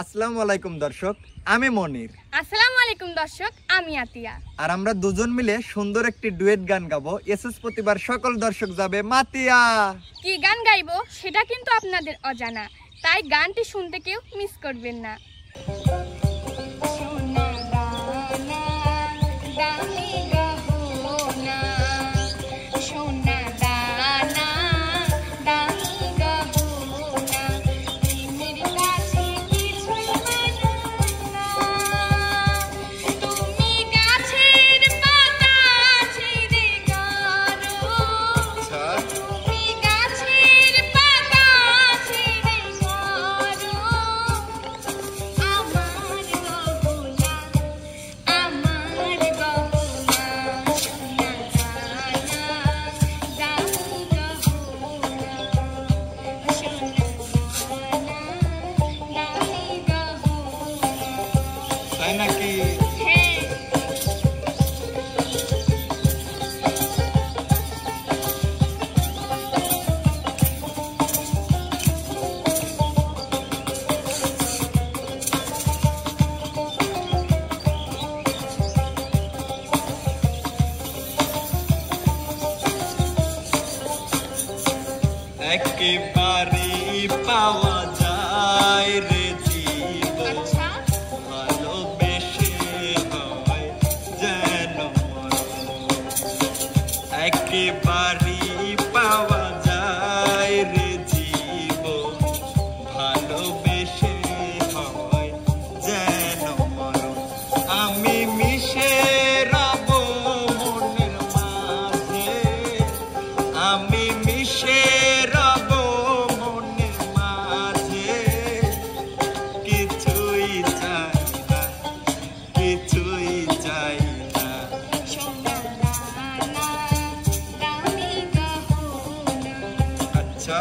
আসসালামু আলাইকুম দর্শক, আমি মনির। আসসালামু আলাইকুম দর্শক, আমি আতিয়া। আর আমরা দুজন মিলে সুন্দর একটি ডুয়েট গান গাবো। এসএস প্রতিবার সকল দর্শক যাবে মাতিয়া। কি গান গাইবো সেটা কিন্তু আপনাদের অজানা, তাই গানটি শুনতে কেউ মিস করবেন না। তাই নাকি? একেবারে পাওয়া যায় রে জীবন, ভালোবেসে হয় যেন একেবারে পাওয়া যায় রে জীবন, ভালোবেসে হয় যেন মরণ। আমি মিশে রব মনের মাঝে, আমি মিশে রব মনের মাঝে, কিছুই চাই না, কিছুই চাই না। আচ্ছা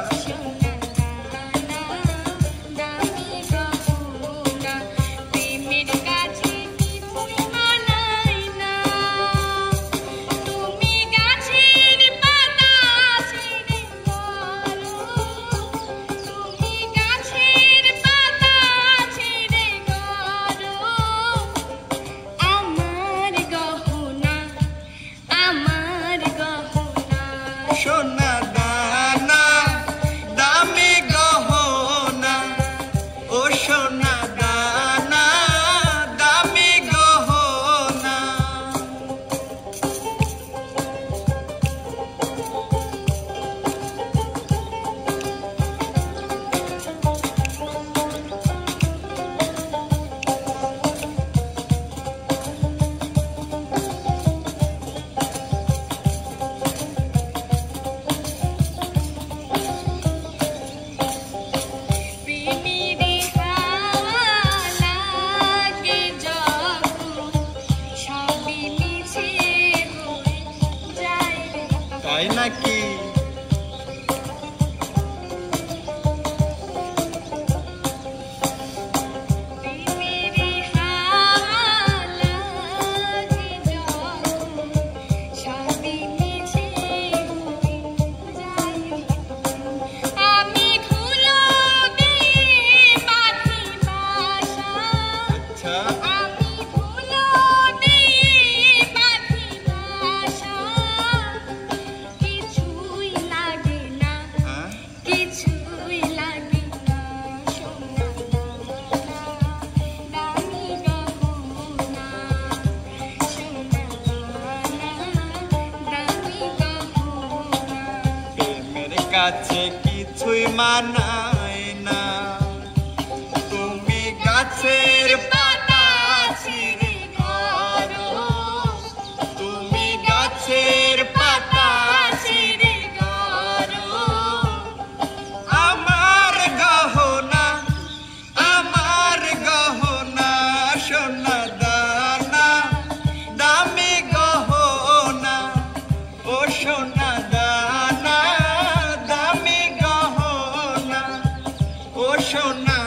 সোনা দানা দামি গহনা, ও সোনা দানা দামি গহনা। তাই নাকি? কাছে কিছুই মানায় না, তুমি গাছের পাতা ছিঁড়ে করো, তুমি গাছের পাতা ছিঁড়ে করো। আমার গহনা, আমার গহনা, সোনা দানা দামি গহনা, ও সোনা দানা দামি গহনা, ও সোনা